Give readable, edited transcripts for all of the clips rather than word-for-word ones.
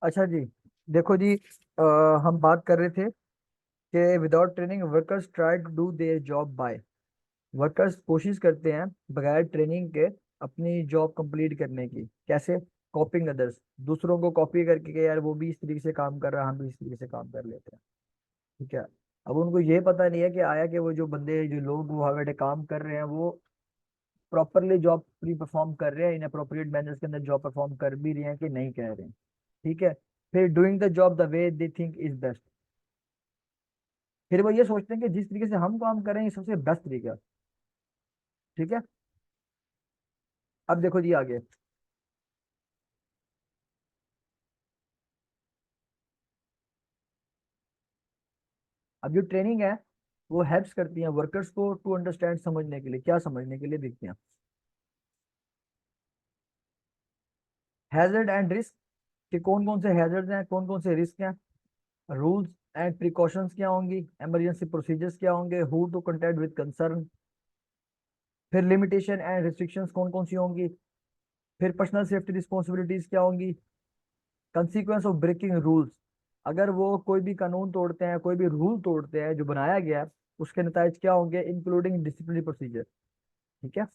अच्छा जी, देखो जी, हम बात कर रहे थे कि without training workers try to do their job by. Workers कोशिश करते हैं बगैर ट्रेनिंग के अपनी जॉब कंप्लीट करने की। कैसे? कॉपिंग अदर्स, दूसरों को कॉपी करके कि यार वो भी इस तरीके से काम कर रहा है, हम भी इस तरीके से काम कर लेते हैं। ठीक है। अब उनको ये पता नहीं है कि आया कि वो जो बंदे जो लोग वहाँ बैठे काम कर रहे हैं वो प्रॉपरली जॉब प्री परफॉर्म कर रहे हैं, इन अप्रोप्रिएट मैनर्स के अंदर जॉब परफॉर्म कर भी रहे हैं कि नहीं कह रहे हैं। ठीक है। फिर doing the job the way they think is best. फिर वो ये सोचते हैं कि जिस तरीके से हम काम कर रहे हैं ये सबसे बेस्ट तरीका है। ठीक है। अब देखो जी आगे। अब जो ट्रेनिंग है वो हेल्प्स करती है वर्कर्स को टू अंडरस्टैंड, समझने के लिए। क्या समझने के लिए? देखते हैं। हैजर्ड एंड रिस्क, कि कौन कौन से हैजर्ड हैं, कौन कौन से रिस्क हैं। रूल्स एंड प्रिकॉशंस क्या होंगी, इमरजेंसी प्रोसीजर्स क्या होंगे, who to contact with concern. फिर लिमिटेशन एंड रिस्ट्रिक्शंस कौन कौन सी होंगी। फिर पर्सनल सेफ्टी रिस्पॉन्सिबिलिटीज क्या होंगी। कंसिक्वेंस ऑफ ब्रेकिंग रूल्स, अगर वो कोई भी कानून तोड़ते हैं, कोई भी रूल तोड़ते हैं जो बनाया गया है, उसके नतीजे क्या होंगे, इंक्लूडिंग डिसिप्लिनरी प्रोसीजर। ठीक है।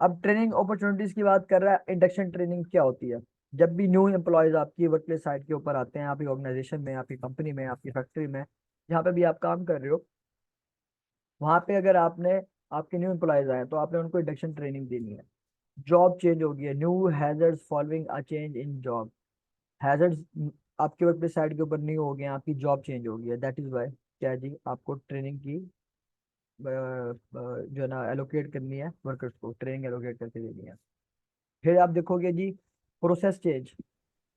अब ट्रेनिंग अपॉर्चुनिटीज की बात कर रहा है। इंडक्शन ट्रेनिंग क्या होती है? जब भी न्यू एम्प्लॉयज आपकी वर्कप्लेस साइट के ऊपर आते हैं, आपकी ऑर्गेनाइजेशन में, आपकी कंपनी में, आपकी फैक्ट्री में, जहाँ पे भी आप काम कर रहे हो, वहां पे अगर आपने आपके न्यू एम्प्लॉयज आए तो आपने उनको इंडक्शन ट्रेनिंग देनी है। जॉब चेंज होगी है, new hazards following a change in job. Hazards आपके वर्कप्लेस साइट के ऊपर न्यू हो गए हैं, आपकी जॉब चेंज हो गई है, दैट इज वाई क्या जी आपको ट्रेनिंग की जो है ना एलोकेट करनी है, वर्कर्स को ट्रेनिंग एलोकेट करके देनी है। फिर आप देखोगे जी, प्रोसेस चेंज,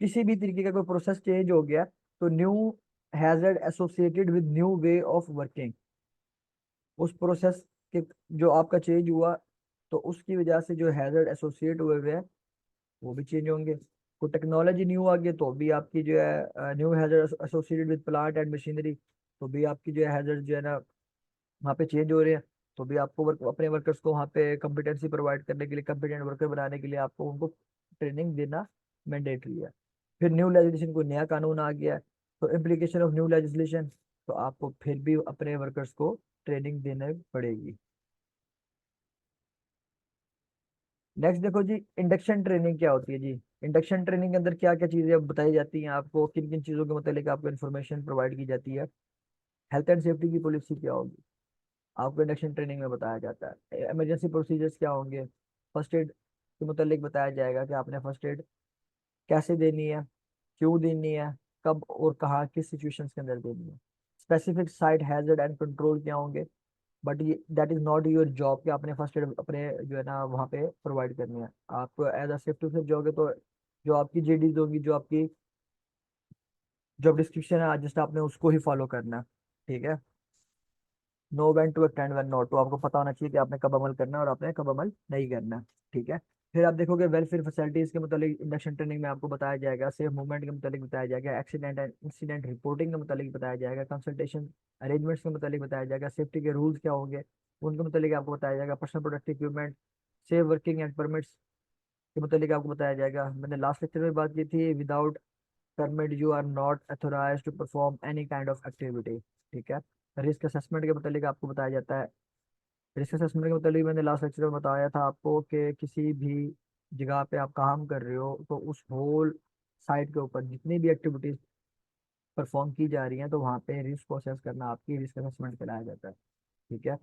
किसी भी तरीके का कोई प्रोसेस चेंज हो गया तो new hazard associated with new way of working. उस प्रोसेस के जो आपका चेंज हुआ तो उसकी वजह से जो हैजर्ड एसोसिएट हुए हुए हैं वो भी चेंज होंगे। कोई टेक्नोलॉजी न्यू आ गई तो भी आपकी जो है new hazard associated with plant and machinery, तो भी आपकी जो है हैजर्ड जो है ना वहाँ पे चेंज हो रहे हैं। तो भी आपको अपने वर्कर्स को वहाँ पे कम्पिटेंसी प्रोवाइड करने के लिए, कम्पिटेंट वर्कर बनाने के लिए आपको उनको ट्रेनिंग देना मैंडेटरी है। फिर न्यू लेजिस्लेशन, कोई नया कानून आ गया है तो इम्प्लीकेशन ऑफ न्यू लेजिस्लेशन, तो आपको फिर भी अपने वर्कर्स को ट्रेनिंग देने पड़ेगी। नेक्स्ट देखो जी, इंडक्शन ट्रेनिंग क्या होती है जी। इंडक्शन ट्रेनिंग के अंदर क्या क्या चीजें बताई जाती हैं, आपको किन किन चीजों के मतलब आपको इन्फॉर्मेशन प्रोवाइड की जाती है। हेल्थ एंड सेफ्टी की पॉलिसी क्या होगी, आपको इंडक्शन ट्रेनिंग में बताया जाता है। इमरजेंसी प्रोसीजर्स क्या होंगे, फर्स्ट एड के मतलब बताया जाएगा कि आपने फर्स्ट एड कैसे देनी है, क्यों देनी है, कब और कहाँ किस सिचुएशंस के अंदर देनी है। Specific site hazard and control क्या होंगे, बट ये that is not your job कि आपने फर्स्ट एड अपने जो है ना वहाँ पे प्रोवाइड करनी है। आप एज अ सेफ्टी ऑफिसर जाओगे तो जो आपकी जेडीज होगी, जो आपकी जॉब डिस्क्रिप्शन है, जस्ट आपने उसको ही फॉलो करना है। ठीक है। Know when to act and when not, तो आपको पता होना चाहिए कि आपने कब अमल करना है और आपने कब अमल नहीं करना है। ठीक है। फिर आप देखोगे वेलफेयर फैसिलिटीज के मतलब इंडक्शन ट्रेनिंग में आपको बताया जाएगा, सेफ मूवमेंट के मतलब बताया जाएगा, एक्सीडेंट एंड इंसिडेंट रिपोर्टिंग के मतलब बताया जाएगा, कंसल्टेशन अरेंजमेंट्स के मतलब बताया जाएगा, सेफ्टी के रूल्स क्या होंगे उनके मतलब आपको बताया जाएगा, personal protective equipment, safe working and permits के मतलब आपको बताया जाएगा। मैंने लास्ट लेक्चर में बात की थी, without permit you are not authorize to perform any kind of activity. ठीक है। रिस्क असेसमेंट के मतलब आपको बताया जाता है। रिस्क असेसमेंट के मतलब मैंने लास्ट लेक्चर में बताया था आपको कि किसी भी जगह पे आप काम कर रहे हो तो उस होल साइट के ऊपर जितनी भी एक्टिविटीज परफॉर्म की जा रही हैं तो वहाँ पे रिस्क को असेस करना आपकी रिस्क असेसमेंट कहलाया जाता है। ठीक है।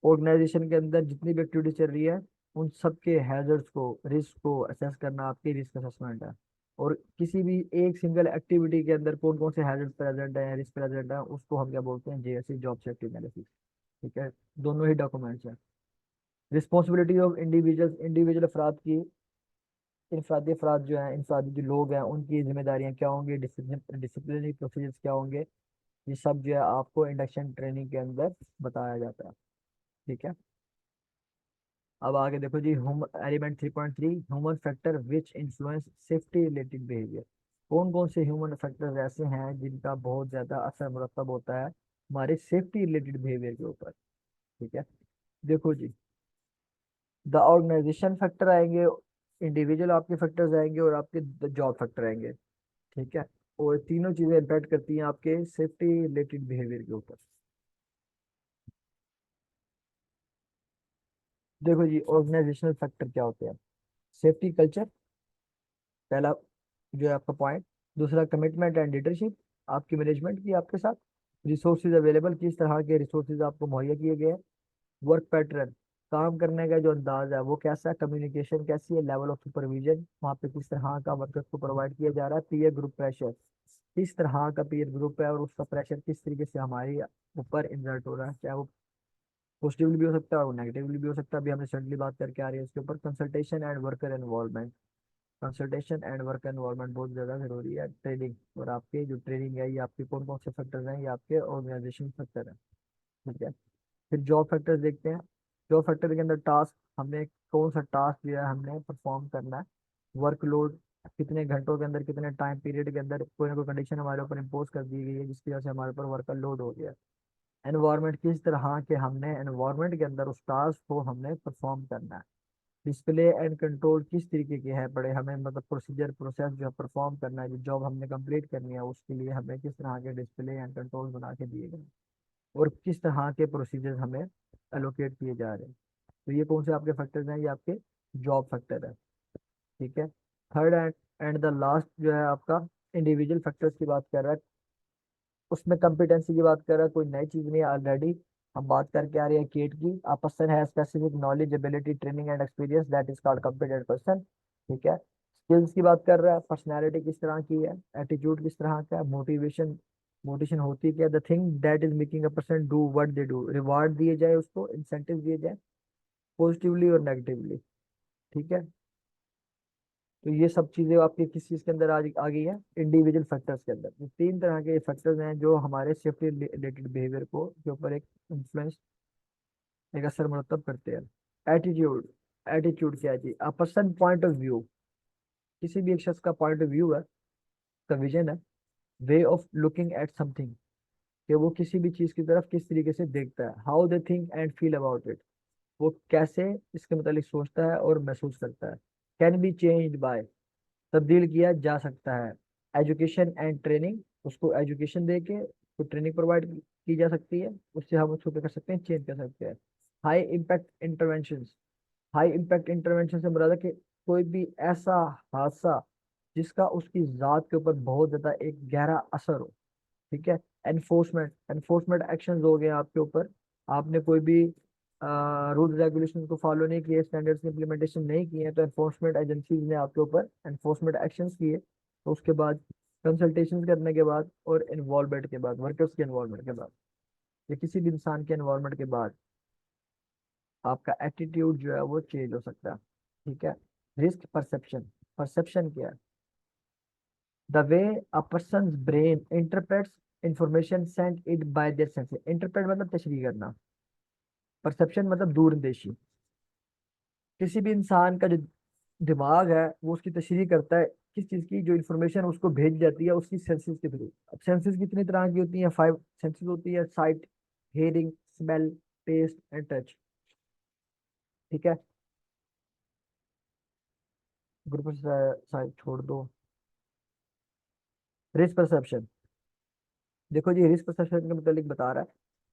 ऑर्गेनाइजेशन के अंदर जितनी भी एक्टिविटी चल रही है उन सब के हैजर्ड्स को, रिस्क को असेस करना आपकी रिस्क असेसमेंट है। और किसी भी एक सिंगल एक्टिविटी के अंदर कौन कौन से हैजर्ड प्रेजेंट है, रिस्क प्रेजेंट है, उसको हम क्या बोलते हैं, जेएससी, जॉब सेफ्टी एनालिसिस। ठीक है। दोनों ही डॉक्यूमेंट्स हैं। रिस्पॉन्सिबिलिटी ऑफ इंडिविजुअल, इंडिविजुअल अफराद की, इनफरादी अफराद जो हैं, इनफरादी जो लोग हैं उनकी जिम्मेदारियां क्या होंगी, डिसिप्लिनरी प्रोसीजर्स क्या होंगे, ये सब जो है आपको इंडक्शन ट्रेनिंग के अंदर बताया जाता है। ठीक है। अब आगे देखो जी, element 3.3, human factor which influence safety related behaviour. कौन कौन से ह्यूमन फैक्टर्स ऐसे हैं जिनका बहुत ज्यादा असर मुरतब होता है हमारे सेफ्टी रिलेटेड बिहेवियर के ऊपर। ठीक है। देखो जी, द ऑर्गेनाइजेशन फैक्टर आएंगे, इंडिविजुअल आपके फैक्टर्स आएंगे और आपके जॉब फैक्टर आएंगे। ठीक है। और तीनों चीजें इम्पैक्ट करती हैं आपके सेफ्टी रिलेटेड बिहेवियर के ऊपर। देखो जी, ऑर्गेनाइजेशनल फैक्टर क्या होते हैं? सेफ्टी कल्चर, पहला जो है आपका पॉइंट। दूसरा कमिटमेंट एंड लीडरशिप, आपकी मैनेजमेंट की आपके साथ। रिसोर्सेज अवेलेबल, किस तरह के रिसोर्सेज आपको मुहैया किए गए हैं। वर्क पैटर्न, काम करने का जो अंदाज है वो कैसा है। कम्युनिकेशन कैसी है। लेवल ऑफ सुपरविजन, वहाँ पे किस तरह का वर्कर्स को प्रोवाइड किया जा रहा है। पीयर ग्रुप प्रेशर, किस तरह का पीयर ग्रुप है और उसका प्रेशर किस तरीके से हमारे ऊपर इंजर्ट हो रहा है, चाहे वो पॉजिटिवली भी हो सकता है और नेगेटिवली भी हो सकता है। अभी हमने रिसेंटली बात करके आ रही है इसके ऊपर। Consultation and worker involvement, consultation and work environment बहुत ज़्यादा जरूरी है। ट्रेनिंग, और आपके जो ट्रेनिंग है ये आपके कौन कौन से फैक्टर्स हैं, ये आपके ऑर्गेनाइजेशन फैक्टर है। ठीक है। फिर जॉब फैक्टर्स देखते हैं। जॉब फैक्टर के अंदर टास्क, हमने कौन सा टास्क दिया है हमें परफॉर्म करना है। वर्कलोड, कितने घंटों के अंदर कितने टाइम पीरियड के अंदर कोई ना कोई कंडीशन हमारे ऊपर इम्पोज कर दी गई है जिसकी वजह से हमारे ऊपर वर्क लोड हो गया। एनवायरनमेंट, किस तरह के हमने एनवायरनमेंट के अंदर उस टास्क को हमने परफॉर्म करना है। डिस्प्ले एंड कंट्रोल, किस तरीके के है बड़े हमें मतलब प्रोसीजर प्रोसेस जो परफॉर्म करना है, जो जॉब हमने कंप्लीट करनी है उसके लिए हमें किस तरह के डिस्प्ले एंड कंट्रोल बना के दिए गए हैं, और किस तरह के प्रोसीजर हमें एलोकेट किए जा रहे हैं। तो ये कौन से आपके फैक्टर्स हैं? ये आपके जॉब फैक्टर है। ठीक है। Third and and the last जो है आपका इंडिविजुअल फैक्टर्स की बात कर रहा है। उसमें कॉम्पिटेंसी की बात कर रहा है, कोई नई चीज नहीं है, ऑलरेडी हम बात करके आ रहे हैं केट की। अ पर्सन है specific knowledge ability training and experience, that is called competent person. ठीक है। स्किल्स की बात कर रहा है, पर्सनैलिटी किस तरह की है, एटीट्यूड किस तरह का है, मोटिवेशन, मोटिवेशन होती क्या, the thing that is making a person do what they do, reward दिए जाए उसको, इंसेंटिव दिए जाए पॉजिटिवली और नेगेटिवली। ठीक है। तो ये सब चीजें आपके किस चीज के अंदर आ गई है? इंडिविजुअल फैक्टर्स के अंदर। ये तीन तरह के फैक्टर्स हैं जो हमारे सेफ्टी रिलेटेड बिहेवियर को के ऊपर एक इन्फ्लुएंस, एक असर मुरतब करते हैं। एटीट्यूड, एटीट्यूड क्या है जी? A person point of view, किसी भी एक शख्स का पॉइंट ऑफ व्यू है, का विजन है, way of looking at something, कि वो किसी भी चीज की तरफ किस तरीके से देखता है। How they think and feel about it, वो कैसे इसके मुतालिक सोचता है और महसूस करता है। कैन बी चेंज्ड बाय, तब्दील किया जा सकता है। एजुकेशन एंड ट्रेनिंग, उसको एजुकेशन दे के उसको ट्रेनिंग प्रोवाइड की जा सकती है, उससे हम उसको क्या कर सकते हैं? चेंज कर सकते हैं। High impact intervention, high impact intervention से मुराद है कि कोई भी ऐसा हादसा जिसका उसकी जात के ऊपर बहुत ज्यादा एक गहरा असर हो। ठीक है। एनफोर्समेंट, एनफोर्समेंट एक्शंस हो गए आपके ऊपर, आपने कोई भी रूल्स रेगुलेशन को फॉलो नहीं किए, स्टैंडर्ड्स की इम्प्लीमेंटेशन नहीं किए, तो एनफोर्समेंट एजेंसीज ने आपके ऊपर एनफोर्समेंट एक्शंस किए। तो उसके बाद कंसल्टेशन करने के बाद और इन्वॉल्वमेंट के बाद, वर्कर्स के इन्वॉल्वमेंट के बाद, या किसी भी इंसान के इन्वॉल्वमेंट के बाद आपका एटीट्यूड जो है वो चेंज हो सकता है। ठीक है। रिस्क परसेप्शन, परसेप्शन क्या है? The way a person brain interprets information sent it by there senses. Interpret मतलब तशरीह करना, परसेप्शन मतलब दूरंदेशी। किसी भी इंसान का जो दिमाग है वो उसकी तशरीह करता है किस चीज की, जो इन्फॉर्मेशन उसको भेज जाती है उसकी सेंसेस के थ्रू। अब सेंसेस कितनी तरह की होती हैं? फाइव सेंसेस होती है। Sight, hearing, smell, taste and touch. ठीक है। ग्रुप साइड छोड़ दो। रिस्क परसेप्शन, देखो जी, रिस्क परसेप्शन के मतलब बता रहा है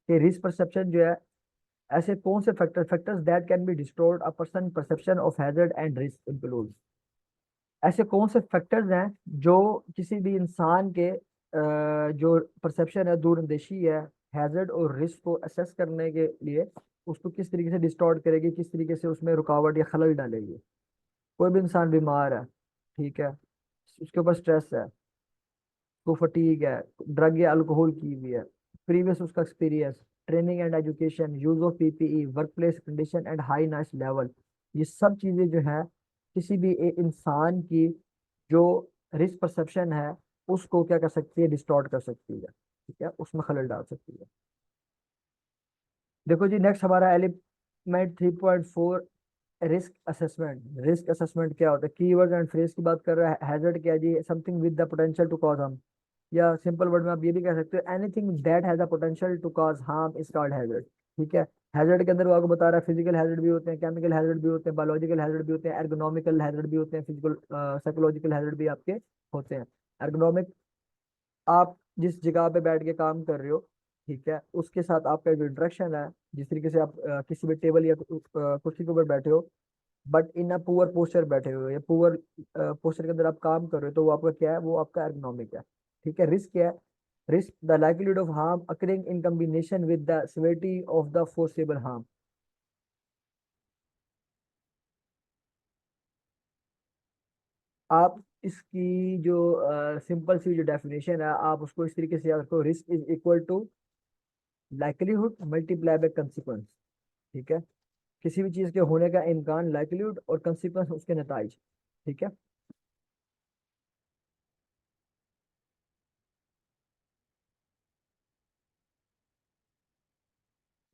कि रिस्क परसेप्शन जो है, ऐसे कौन से factors that can be distort a person perception of hazard and risk include. ऐसे कौन से फैक्टर्स हैं जो किसी भी इंसान के जो परसेप्शन है, दूरंदेशी है, हैजर्ड और रिस्क को असेस करने के लिए उसको किस तरीके से डिस्टॉर्ट करेगी, किस तरीके से उसमें रुकावट या खलल डालेगी। कोई भी इंसान बीमार है, ठीक है, उसके ऊपर स्ट्रेस है, को फटीग है, ड्रग या अल्कोहल की हुई है, प्रीवियस उसका experience, training and education, use of PPE, work place condition and high noise level, ये सब चीजें जो है किसी भी एक इंसान की जो रिस्क परसेप्शन है उसको क्या कर सकती है? डिस्टॉर्ट कर सकती है। ठीक है, उसमें खलल डाल सकती है। देखो जी, नेक्स्ट हमारा element 3.4, risk assessment. Risk assessment क्या होता है? कीवर्ड एंड फ्रेज की बात कर रहा है। हैजर्ड क्या है जी? Something with the potential to cause harm, या सिंपल वर्ड में आप ये भी कह सकते हो anything that has the potential to cause harm is called hazard. ठीक है। हैजर्ड के अंदर वो आपको बता रहा है, फिजिकल हैजर्ड भी होते हैं, केमिकल हैजर्ड भी होते हैं, बायोलॉजिकल हैजर्ड भी होते हैं, एर्गोनॉमिकल हैजर्ड भी होते हैं, फिजिकल साइकोलॉजिकल हैजर्ड भी आपके होते हैं। एर्गोनॉमिक, आप जिस जगह पे बैठ के काम कर रहे हो, ठीक है, उसके साथ आपका जो इंटरेक्शन है, जिस तरीके से आप किसी भी टेबल या कुर्सी के ऊपर बैठे हो, but in a poor posture बैठे हुए हो या पुअर पोस्चर के अंदर आप काम कर रहे हो, तो वो आपका क्या है, वो आपका एर्गोनॉमिक है। ठीक है। रिस्क क्या है? Risk the likelihood of harm occurring in combination with the severity of the forcible harm. आप इसकी जो सिंपल सी जो डेफिनेशन है, आप उसको इस तरीके से याद रखो, risk is equal to likelihood multiply by consequence. ठीक है। किसी भी चीज के होने का इम्कान, लाइक्लीहुड, और कंसिक्वेंस उसके नताइज। ठीक है।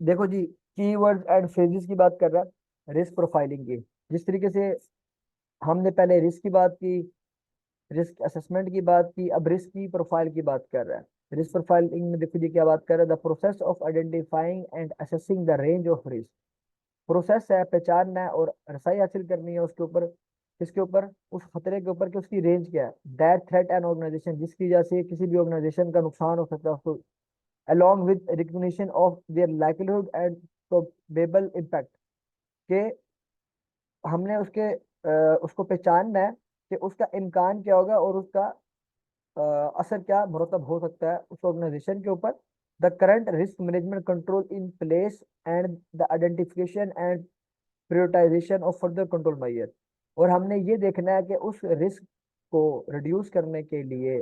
देखो जी, कीवर्ड्स एंड फ्रेजेस की बात कर रहा है रिस्क प्रोफाइलिंग की। जिस तरीके से हमने पहले रिस्क की बात की, रिस्क असेसमेंट की बात की, अब रिस्क की प्रोफाइल की बात कर रहा है। रिस्क प्रोफाइलिंग में देखो जी क्या बात कर रहा है, the process of identifying and assessing the range of risk. Process है, पहचानना है और रसाई हासिल करनी है उसके ऊपर, किसके ऊपर, उस खतरे के ऊपर कि उसकी रेंज क्या है। दैट थ्रेट एन ऑर्गेनाइजेशन, जिसकी वजह से किसी भी ऑर्गेनाइजेशन का नुकसान हो सकता है उसको, along with recognition of their likelihood and probable impact, के हमने उसको पहचानना है कि उसका इम्कान क्या होगा और उसका असर क्या मुरतब हो सकता है उस ऑर्गेनाइजेशन के ऊपर। The current risk management control in place and the identification and prioritisation of further control measure. और हमने ये देखना है कि उस रिस्क को रिड्यूस करने के लिए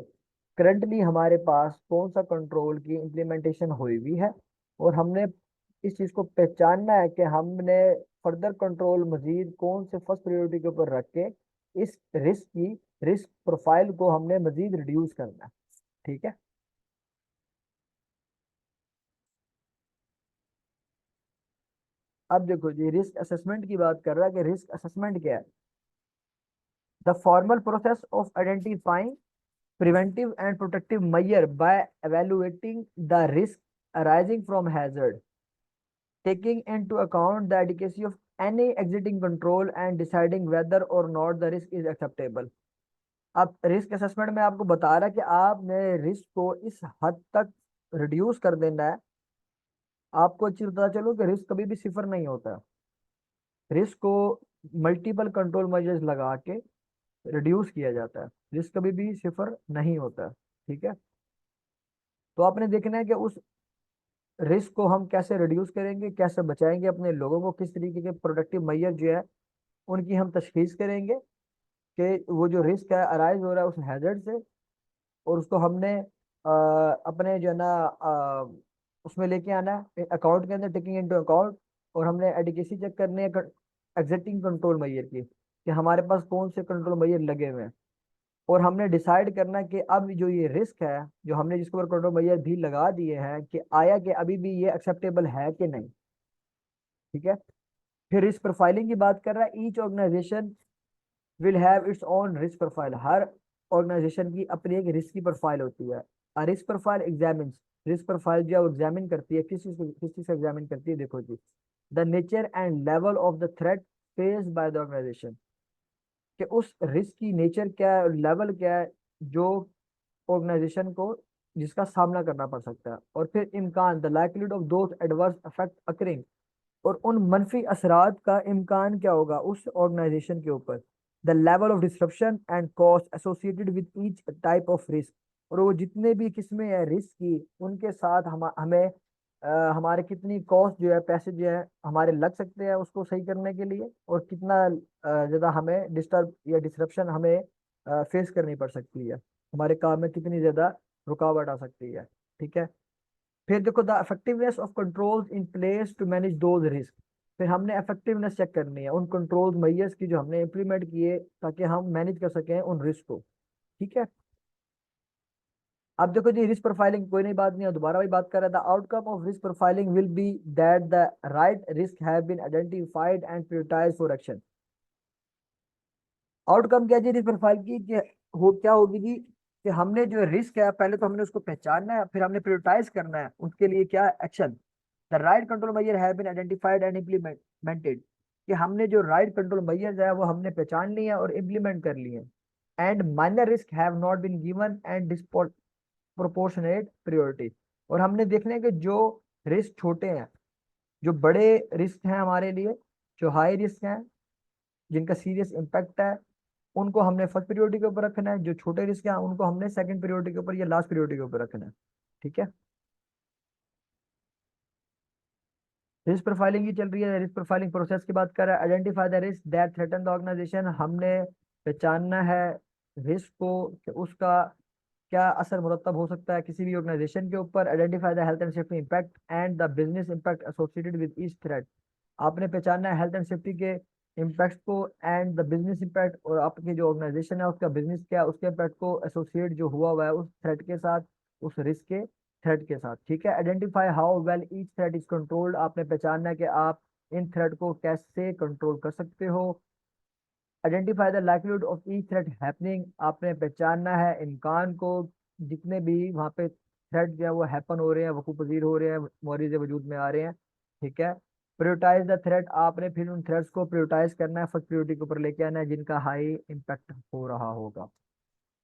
करंटली हमारे पास कौन सा कंट्रोल की इम्प्लीमेंटेशन हुई हुई है, और हमने इस चीज़ को पहचानना है कि हमने फर्दर कंट्रोल मजीद कौन से फर्स्ट प्रायोरिटी के ऊपर रख के इस रिस्क प्रोफाइल को हमने मजीद रिड्यूस करना है। ठीक है। अब देखो जी, रिस्क असेसमेंट की बात कर रहा है कि रिस्क असेसमेंट क्या है, the formal process of identifying preventive and protective measure by evaluating the risk arising from hazard, taking into account the adequacy of any existing control and deciding whether or not the risk is acceptable। अब risk assessment में आपको बता रहा है कि आपने risk को इस हद तक रिड्यूस कर देना है। आपको अच्छी पता चलो कि रिस्क कभी भी सिफर नहीं होता। रिस्क को मल्टीपल कंट्रोल मेजर्स लगा के रिड्यूस किया जाता है, रिस्क कभी भी सिफर नहीं होता। ठीक है। तो आपने देखना है कि उस रिस्क को हम कैसे रिड्यूस करेंगे, कैसे बचाएंगे अपने लोगों को, किस तरीके के प्रोडक्टिव मेजर जो है उनकी हम तशखीस करेंगे कि वो जो रिस्क है अराइज हो रहा है उस हैजर्ड से, और उसको हमने अपने जो है ना उसमें लेके आना है अकाउंट के अंदर, टेकिंग इनटू अकाउंट। और हमने एडिकेसी चेक करनी है एग्जिस्टिंग कंट्रोल मेजर की, कि हमारे पास कौन से कंट्रोल मेजर लगे हुए हैं। और हमने डिसाइड करना कि अब जो ये रिस्क है, जो हमने जिसके ऊपर कंट्रोल मेजर भी लगा दिए हैं, कि आया कि अभी भी ये एक्सेप्टेबल है कि नहीं। ठीक है। फिर रिस्क प्रोफाइलिंग की बात कर रहा है, each organisation will have its own risk profile. हर ऑर्गेनाइजेशन की अपनी एक रिस्क की प्रोफाइल होती है। Risk profile examine, risk profile जो है वो एग्जामिन करती है, किस चीज को एग्जामिन करती है, देखो जी, the nature and level of the threat faced by the organisation, कि उस रिस्क की नेचर क्या है, लेवल क्या है, जो ऑर्गेनाइजेशन को जिसका सामना करना पड़ सकता है। और फिर इम्कान, the likelihood of those adverse effect occurring, और उन मनफी असरात का इम्कान क्या होगा उस ऑर्गेनाइजेशन के ऊपर। The level of disruption and cost associated with each type of risk, और वो जितने भी किस्में हैं रिस्क की, उनके साथ हमें हमारे कितनी कॉस्ट जो है, पैसे जो है हमारे लग सकते हैं उसको सही करने के लिए, और कितना ज़्यादा हमें डिस्टर्ब या डिसरप्शन हमें फेस करनी पड़ सकती है, हमारे काम में कितनी ज़्यादा रुकावट आ सकती है। ठीक है। फिर देखो, the effectiveness of controls in place to manage those risk. फिर हमने इफेक्टिवनेस चेक करनी है उन कंट्रोल्स मेजर्स की जो हमने इंप्लीमेंट किए, ताकि हम मैनेज कर सकें उन रिस्क को। ठीक है। अब देखो जी, रिस्क प्रोफाइलिंग कोई नई बात नहीं है, दोबारा वही बात कर रहा था। Outcome of risk profiling will be that the right risk have been identified and prioritised for action. Outcome क्या जी रिस्क प्रोफाइल की, कि हो क्या होगी जी, कि हमने जो रिस्क है पहले तो हमने उसको पहचानना है, फिर हमने प्रायोरिटाइज करना है उसके लिए क्या action. The right control measure have been identified and implemented, कि हमने जो राइट कंट्रोल मेजर्स है वो हमने पहचान लिए और इम्प्लीमेंट कर लिए। And minor risk have not been given and proportionate priority, और हमने देखने के जो रिस्क छोटे हैं, जो बड़े रिस्क हैं हमारे लिए, जो हाई रिस्क हैं, जिनका सीरियस इम्पैक्ट है, उनको हमने फर्स्ट प्रायोरिटी के ऊपर रखना है। जो छोटे रिस्क हैं उनको हमने सेकंड प्रायोरिटी के ऊपर या लास्ट प्रायोरिटी के ऊपर रखना है। ठीक है। रिस्क प्रोफाइलिंग ही चल रही है, रिस्क प्रोफाइलिंग प्रोसेस की बात कर रहा है। Identify the risk that threaten the organisation, हमने पहचानना है रिस्क को कि उसका क्या असर मुरतब हो सकता है किसी भी ऑर्गेनाइजेशन के ऊपर। Identify the health and safety impact and the business impact associated with each threat, आपने पहचानना है हेल्थ एंड सेफ्टी के इम्पैक्ट को एंड द बिजनेस इम्पैक्ट, और आपकी जो ऑर्गेनाइजेशन है उसका बिजनेस क्या है, उसके इम्पैक्ट को एसोसिएट जो हुआ है उस थ्रेट के साथ, उस रिस्क के थ्रेट के साथ। ठीक है। Identify how well each threat is controlled, आपने पहचानना है कि आप इन थ्रेट को कैसे कंट्रोल कर सकते हो। Identify the likelihood of each threat happening, आपने पहचानना है इम्कान को, जितने भी वहाँ पे थ्रेट जो है वो हैपन हो रहे हैं, वकूफ पजीर हो रहे हैं, मौरिज वजूद में आ रहे हैं। ठीक है। प्रायोरिटाइज द थ्रेट, आपने फिर उन थ्रेट्स को प्रायोरिटाइज करना है, फर्स्ट प्रायोरिटी के ऊपर लेके आना है जिनका हाई इम्पैक्ट हो रहा होगा।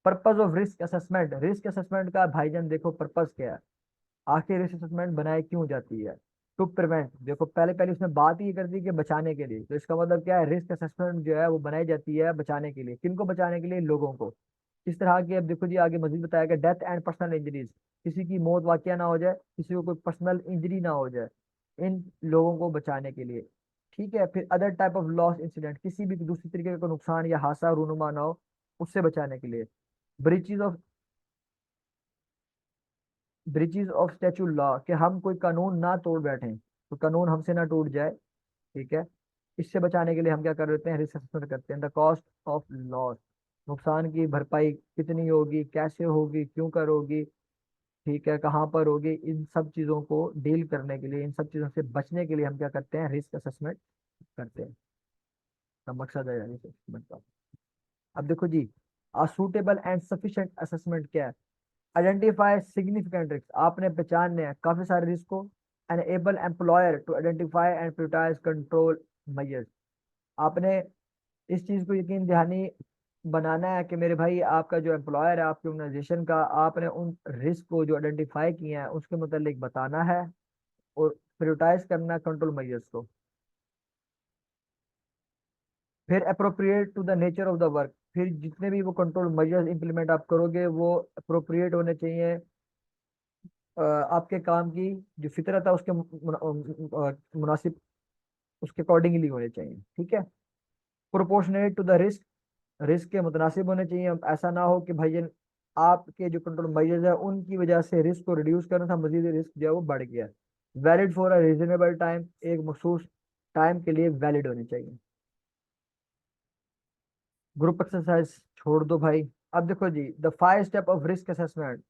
Purpose of risk assessment, risk assessment का भाईजान देखो पर्पज क्या है, आखिर रिस्क असेसमेंट बनाई क्यों जाती है। टू प्रिवेंट, देखो पहले पहले उसने बात ही कर दी कि बचाने के लिए, तो इसका मतलब क्या है, रिस्क असेसमेंट जो है वो बनाई जाती है बचाने के लिए। किनको बचाने के लिए? लोगों को। किस तरह की? अब देखो जी आगे मजीद बताया गया, डेथ एंड पर्सनल इंजरीज, किसी की मौत वाकया ना हो जाए, किसी को कोई पर्सनल इंजरी ना हो जाए, इन लोगों को बचाने के लिए। ठीक है। फिर other type of loss incident, किसी भी दूसरी तरीके का नुकसान या हादसा रूनुमा ना हो, उससे बचाने के लिए। Breaches of bridges of statute law, कि हम कोई कानून ना तोड़ बैठे, तो कानून हमसे ना टूट जाए। ठीक है। इससे बचाने के लिए हम क्या कर देते हैं, रिस्क असेसमेंट करते हैं। द कॉस्ट ऑफ लॉस, नुकसान की भरपाई कितनी होगी, कैसे होगी, क्यों कर होगी, ठीक है, कहाँ पर होगी, इन सब चीज़ों को डील करने के लिए, इन सब चीज़ों से बचने के लिए हम क्या करते हैं, रिस्क असेसमेंट करते हैं। का मकसद है रिस्क असेसमेंट का। अब देखो जी, a suitable and sufficient assessment क्या है। आइडेंटिफाई सिग्निफिकेंट रिस्क, आपने पहचानने हैं काफी सारे रिस्क को। Enable employer to identify and prioritise control measures, आपने इस चीज को यकीन दहानी बनाना है कि मेरे भाई आपका जो एम्प्लॉयर है आपकी ऑर्गेनाइजेशन का, आपने उन रिस्क को जो आइडेंटिफाई किए हैं उसके मतलब बताना है और प्रायोरिटाइज करना कंट्रोल मेजर्स को। फिर appropriate to the nature of the work, फिर जितने भी वो कंट्रोल मेजर्स इंप्लीमेंट आप करोगे वो अप्रोप्रिएट होने चाहिए आपके काम की जो फितरत है उसके मुनासिब, उसके अकॉर्डिंगली होने चाहिए। ठीक है। Proportionate to the risk, risk के मुतनासिब होने चाहिए। अब ऐसा ना हो कि भाई आपके जो कंट्रोल मेजर्स है उनकी वजह से रिस्क को रिड्यूस करना था, मजीद रिस्क जो है वो बढ़ गया। Valid for a reasonable time, एक मखसूस टाइम के लिए वैलिड होनी चाहिए। ग्रुप एक्सरसाइज छोड़ दो भाई। अब देखो जी, the 5 step of risk assessment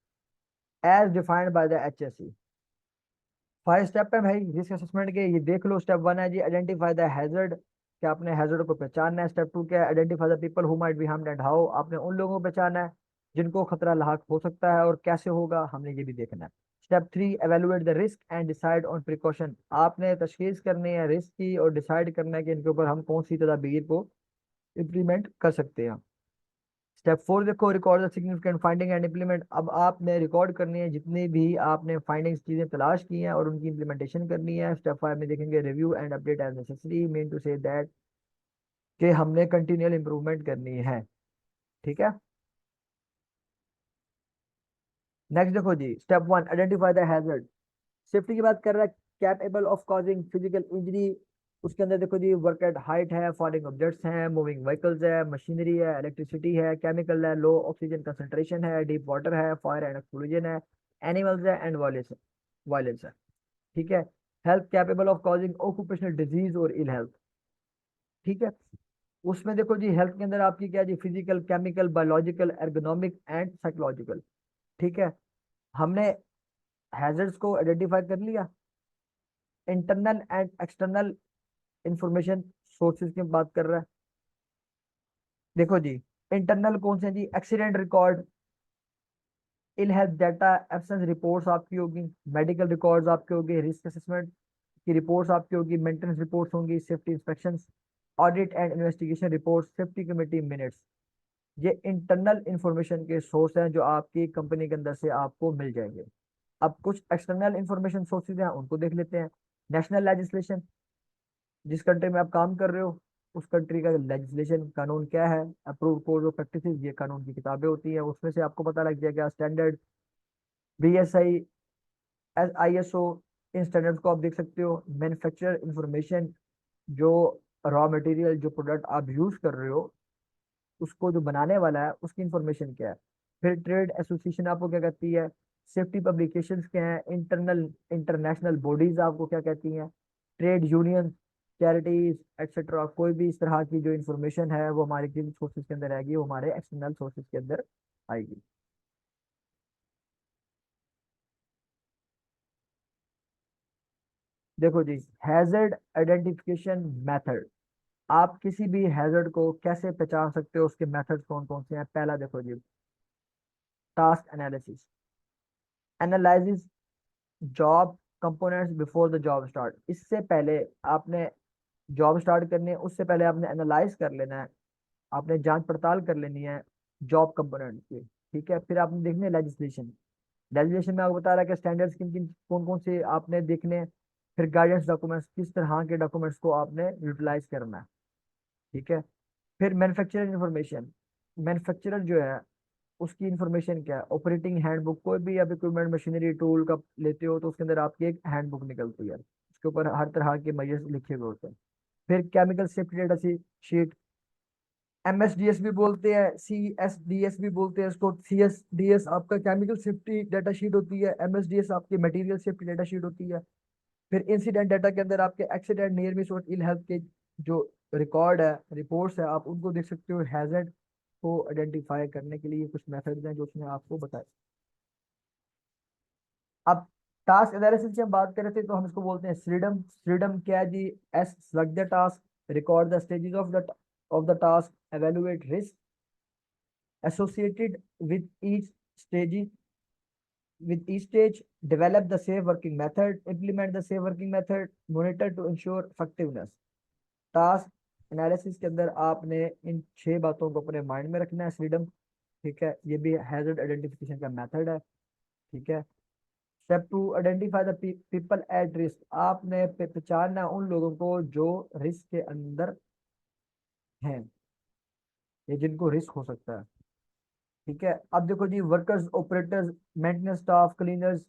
as defined by the HSE। 5 step है भाई रिस्क असेसमेंट के, ये देख लो। स्टेप 1 है जी आइडेंटिफाई द हैजर्ड, कि आपने हैजर्ड को पहचानना है। स्टेप 2 क्या है, identify the people who might be harmed and how, आपने उन लोगों को पहचानना है जिनको खतरा लाक हो सकता है और कैसे होगा, हमने ये भी देखना है। Step 3 evaluate the risk and decide on precaution, आपने तशखीस करनी है रिस्क की और डिसाइड करना है कि इनके ऊपर हम कौन सी तदाबीर को इम्प्लीमेंट कर सकते हैं। स्टेप 4 देखो, record the significant finding and implement, अब आपने रिकॉर्ड करनी है जितनी भी आपने फाइंडिंग्स चीजें तलाश की हैं और उनकी इम्प्लीमेंटेशन करनी है। स्टेप 5 में देखेंगे review and update as necessary, mean to say that कि हमने कंटिन्यूअल इंप्रूवमेंट करनी है। ठीक है। नेक्स्ट देखो जी, step 1 identify the hazard, safety की बात कर रहा है, capable of causing physical injury. उसके अंदर देखो जी, वर्क एट हाइट है, फॉलिंग ऑब्जेक्ट्स हैं, मूविंग व्हीकल्स है, मशीनरी है, इलेक्ट्रिसिटी है, केमिकल है, लो ऑक्सीजन कंसंट्रेशन है, डीप वाटर है, फायर एंड एक्सप्लोजन है, एनिमल्स है एंड वायलेंस है। ठीक है। Health capable of causing occupational disease और इल हेल्थ। ठीक है। उसमें देखो जी, हेल्थ के अंदर आपकी क्या जी, physical, chemical, biological, ergonomic and psychological. ठीक है। हमने हैजर्ड्स को आइडेंटिफाई कर लिया। Internal and external information sources की बात कर रहा है। देखो जी, इंटरनल कौन से हैं जी, accident record, ill health data, absence reports आपकी होगी, मेडिकल रिकॉर्ड्स आपके होंगे, रिस्क असेसमेंट की रिपोर्ट्स आपकी होगी, मेंटेनेंस रिपोर्ट्स होंगी, safety inspection, audit and investigation report, safety committee minutes. ये इंटरनल इंफॉर्मेशन के सोर्स हैं जो आपकी कंपनी के अंदर से आपको मिल जाएंगे। अब कुछ एक्सटर्नल इंफॉर्मेशन सोर्सेज हैं, उनको देख लेते हैं। नेशनल लेजिस्लेशन, जिस कंट्री में आप काम कर रहे हो उस कंट्री का लेजिस्लेशन, कानून क्या है, अप्रूव कोड ऑफ प्रैक्टिसेस, ये कानून की किताबें होती हैं, उसमें से आपको पता लग जाएगा। स्टैंडर्ड, BSI, ISO, इन स्टैंडर्ड्स को आप देख सकते हो। मैन्युफैक्चरर इंफॉर्मेशन, जो रॉ मटेरियल, जो प्रोडक्ट आप यूज कर रहे हो उसको जो बनाने वाला है उसकी इंफॉर्मेशन क्या है। फिर ट्रेड एसोसिएशन आपको क्या कहती है, सेफ्टी पब्लिकेशंस क्या है, इंटरनल इंटरनेशनल बॉडीज आपको क्या कहती हैं, ट्रेड यूनियन, चैरिटीज एक्सेट्रा। कोई भी इस तरह की जो इन्फॉर्मेशन है वो हमारे किन सोर्सेज के अंदर आएगी, वो हमारे एक्सटर्नल सोर्सेज के अंदर आएगी। देखो जी, हैजर्ड आइडेंटिफिकेशन मेथड, आप किसी भी हैजर्ड को कैसे पहचान सकते हो, उसके मेथड कौन कौन से हैं। पहला देखो जी, task analysis, analyses job components before the job start. इससे पहले आपने जॉब स्टार्ट करनी है, उससे पहले आपने एनालाइज कर लेना है, आपने जांच पड़ताल कर लेनी है जॉब कंपोनेंट की। ठीक है, फिर आपने देखनी है लेजिस्लेशन। लेजिस्लेशन में आपको बता रहा है कि स्टैंडर्ड्स किन किन कौन कौन से आपने देखने हैं। फिर गाइडेंस डॉक्यूमेंट्स, किस तरह के डॉक्यूमेंट्स को आपने यूटिलाइज करना है। ठीक है, फिर मैन्युफैक्चरर इंफॉर्मेशन, मैन्युफैक्चरर जो है उसकी इंफॉर्मेशन क्या है, ऑपरेटिंग हैंडबुक। कोई भी आप इक्विपमेंट मशीनरी टूल का लेते हो तो उसके अंदर आपकी एक हैंडबुक निकलती है, उसके ऊपर हर तरह के मेजर्स लिखे हुए होते हैं। फिर chemical safety data sheet, MSDS भी बोलते हैं, CSDS भी बोलते हैं इसको। CSDS आपका केमिकल सेफ्टी डेटा शीट होती है, MSDS आपकी मटेरियल सेफ्टी डेटा शीट होती है। फिर इंसिडेंट डाटा के अंदर आपके एक्सीडेंट, नियर मिस और इल हेल्थ के जो रिकॉर्ड है, रिपोर्ट्स है, आप उनको देख सकते हो। हैजर्ड को आइडेंटिफाई करने के लिए कुछ मेथड्स हैं जो उसने आपको बताए। अब टास्क एनालिसिस की हम बात कर रहे थे तो हम इसको बोलते हैं स्रीडम। स्रीडम क्या है जी, select the task, record the stages of the task, evaluate risk associated with each stage, develop the safe working method, implement the safe working method, monitor to ensure effectiveness। Task analysis के अंदर आपने इन 6 बातों को अपने mind में रखना है। Freedom, ठीक है, ये भी हैजर्ड आइडेंटिफिकेशन का मेथड है। ठीक है। Step 2, identify the people at risk, आपने पहचानना उन लोगों को जो रिस्क के अंदर हैं, ये जिनको रिस्क हो सकता है। ठीक है, अब देखो जी, workers, operators, maintenance staff, cleaners.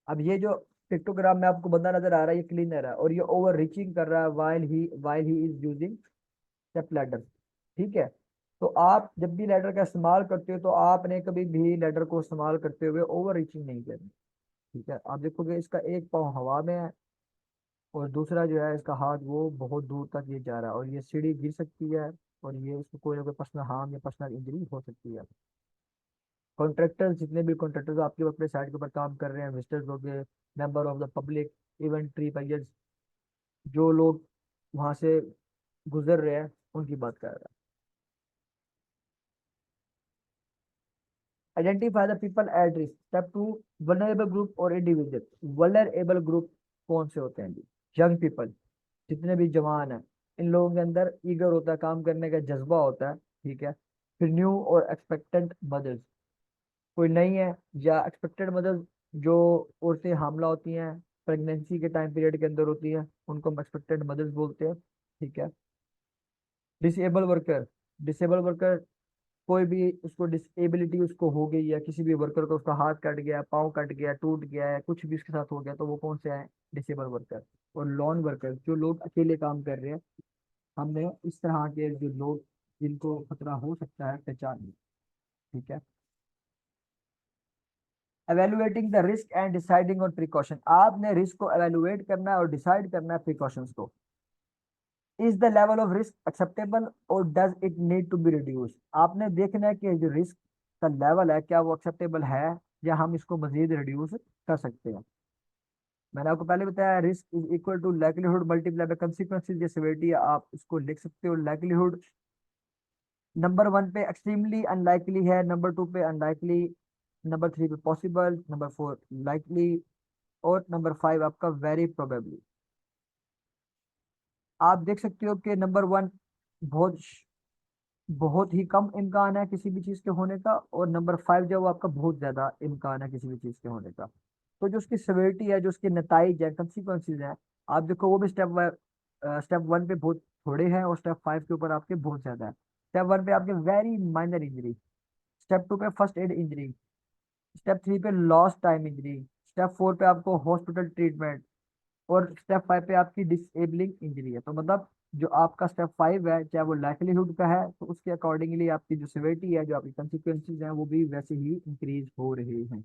अब ये जो पिक्टोग्राम में आपको बंदा नजर आ रहा है, ये क्लीनर है और ये ओवर रीचिंग कर रहा है while he is using step ladder. ठीक है, तो आप जब भी लैडर का इस्तेमाल करते हो तो आपने कभी भी लैडर को इस्तेमाल करते हुए ओवर रीचिंग नहीं करनी। ठीक है, आप देखोगे इसका एक पाँव हवा में है और दूसरा जो है इसका हाथ वो बहुत दूर तक ये जा रहा है, और ये सीढ़ी गिर सकती है और ये इसको कोई ना कोई पर्सनल हार्म या पर्सनल इंजरी हो सकती है। कॉन्ट्रैक्टर्स, जितने भी कॉन्ट्रैक्टर्स आपके अपने साइट के ऊपर काम कर रहे हैं, विजिटर्स हो गए, member of the public, even tree pruners, जो लोग वहां से गुजर रहे हैं उनकी बात कर रहा है। Identify the people at risk. Step 2, vulnerable group और इंडिविजुअल। वल्नरेबल ग्रुप कौन से होते हैं जी, यंग पीपल, जितने भी जवान हैं, इन लोगों के अंदर ईगर होता है, काम करने का जज्बा होता है। ठीक है। फिर न्यू और एक्सपेक्टेंट मदर्स, कोई नहीं है, या एक्सपेक्टेड मदर्स, जो औरतें हामला होती हैं, प्रेगनेंसी के टाइम पीरियड के अंदर होती है, उनको हम एक्सपेक्टेड मदर्स बोलते हैं। ठीक है। डिसेबल वर्कर, डिसेबल वर्कर, कोई भी उसको डिसेबिलिटी उसको हो गई है, किसी भी वर्कर को उसका हाथ कट गया, पाँव कट गया, टूट गया है, कुछ भी उसके साथ हो गया, तो वो कौन से हैं, डिसेबल वर्कर। और लॉन वर्कर, जो लोग अकेले काम कर रहे हैं, हमने इस तरह के जो लोग जिनको खतरा हो सकता है पहचान ली। ठीक है। Evaluating the risk and deciding on precaution, आपने रिस्क को एवेलुएट करना है और डिसाइड करना है प्रिकॉशंस को। Is the level of risk acceptable और does it need to be reduce, आपने देखना है कि जो रिस्क का लेवल है क्या वो एक्सेप्टेबल है या हम इसको मजीद रिड्यूस कर सकते हैं। मैंने आपको पहले बताया, risk is equal to likelihood multiply by consequences या सेवेरिटी, आप इसको लिख सकते हो। लाइक्लीहुड नंबर 1 पे एक्सट्रीमली अनलाइकली है, नंबर 2 पे अनलाइकली, नंबर 3 पे पॉसिबल, नंबर 4 लाइकली, और नंबर 5 आपका वेरी प्रोबेबली। आप देख सकते हो कि नंबर 1 बहुत बहुत ही कम इम्कान है किसी भी चीज के होने का, और नंबर 5 जो है वो आपका बहुत ज्यादा इम्कान है किसी भी चीज के होने का। तो जो उसकी सेवेरिटी है, जो उसके नताइज है, कंसिक्वेंसेज हैं, आप देखो वो भी स्टेप 1 पे बहुत थोड़े हैं, और स्टेप 5 के ऊपर आपके बहुत ज्यादा है। स्टेप 1 पे आपके वेरी माइनर इंजरी, स्टेप 2 पे फर्स्ट एड इंजरी, स्टेप 3 पे लॉस्ट टाइम इंजरी, स्टेप 4 पे आपको हॉस्पिटल ट्रीटमेंट, और स्टेप 5 पे आपकी डिसेबलिंग इंजरी है। तो मतलब जो आपका स्टेप 5 है, चाहे वो लाइवलीहुड का है, तो उसके अकॉर्डिंगली आपकी जो सिवियरिटी है, जो आपकी कंसिक्वेंसेज हैं, वो भी वैसे ही इंक्रीज हो रहे हैं।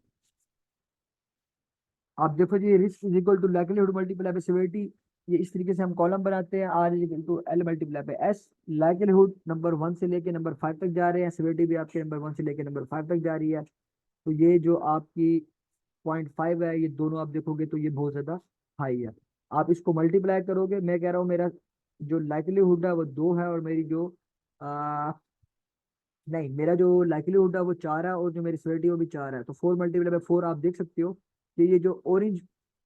आप देखो जी, risk is equal to livelihood multiply by severity. ये इस तरीके से हम कॉलम बनाते हैं, R is equal to L multiply by S. Livelihood number 1 से लेके नंबर 5 तक जा रहे हैं, सिवियरिटी भी आपके नंबर 1 से लेके नंबर 5 तक जा रही है। तो ये जो आपकी 0.5 है, ये दोनों आप देखोगे तो ये बहुत ज्यादा हाई है। आप इसको मल्टीप्लाई करोगे, मैं कह रहा हूँ मेरा जो लाइकलीहुड है वो 2 है, और मेरी जो आ, नहीं, मेरा जो लाइकलीहुड है वो 4 है, और जो मेरी सिवियरिटी है वो भी 4 है। तो 4 मल्टीप्लाई बाय 4, आप देख सकते हो कि ये जो ऑरेंज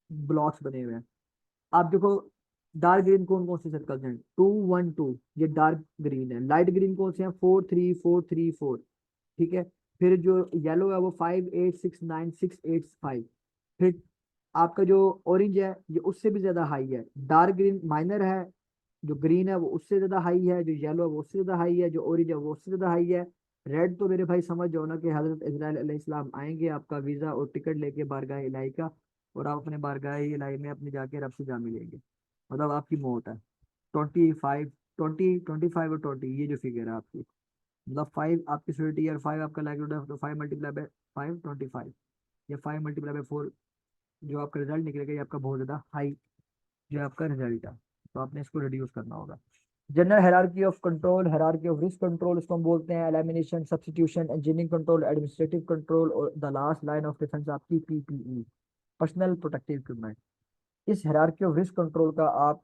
ब्लॉक्स बने हुए हैं, आप देखो डार्क ग्रीन कौन कौन से सर्कल्स हैं, 2 1 2, ये डार्क ग्रीन है। लाइट ग्रीन कौन से हैं, 4 3 4 3 4। ठीक है। फिर जो येलो है वो 5 8 6 9 6 8 5। फिर आपका जो ऑरेंज है ये उससे भी ज्यादा हाई है। डार्क ग्रीन माइनर है, जो ग्रीन है वो उससे ज्यादा हाई है, जो येलो है वो उससे ज्यादा हाई है, जो ऑरेंज है वो उससे ज्यादा हाई है। रेड तो मेरे भाई समझ जाओ ना कि हजरत इजराइल अलैहिस्सलाम आएंगे आपका वीजा और टिकट लेके बारगाह इलाही का, और आप अपने बारगाह इलाही में अपने जाके रब से जा मिलेंगे, मतलब आपकी मौत है। 25 20 25 और 20, ये जो फिगर है आपकी, मतलब 5 आपकी सिक्योरिटी और 5 आपका लाइक्लीहुड है, तो 5 मल्टीप्लाई बाय 5 25, या 5 मल्टीप्लाई बाय 4, जो आपका रिजल्ट निकलेगा ये आपका बहुत ज्यादा हाई जो आपका रिजल्ट है। तो आपने इसको रिड्यूस करना होगा। General hierarchy of control, hierarchy of risk control इसको हम बोलते हैं, elimination, substitution, engineering control, administrative control, और the last line of defence आपकी पीपीई, पर्सनल प्रोटेक्टिव इक्विपमेंट। इस हायरार्की ऑफ रिस्क कंट्रोल का आप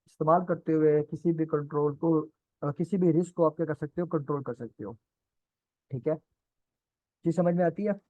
इस्तेमाल करते हुए किसी भी कंट्रोल को, किसी भी रिस्क को आप क्या कर सकते हो, कंट्रोल कर सकते हो। ठीक है, चीज समझ में आती है।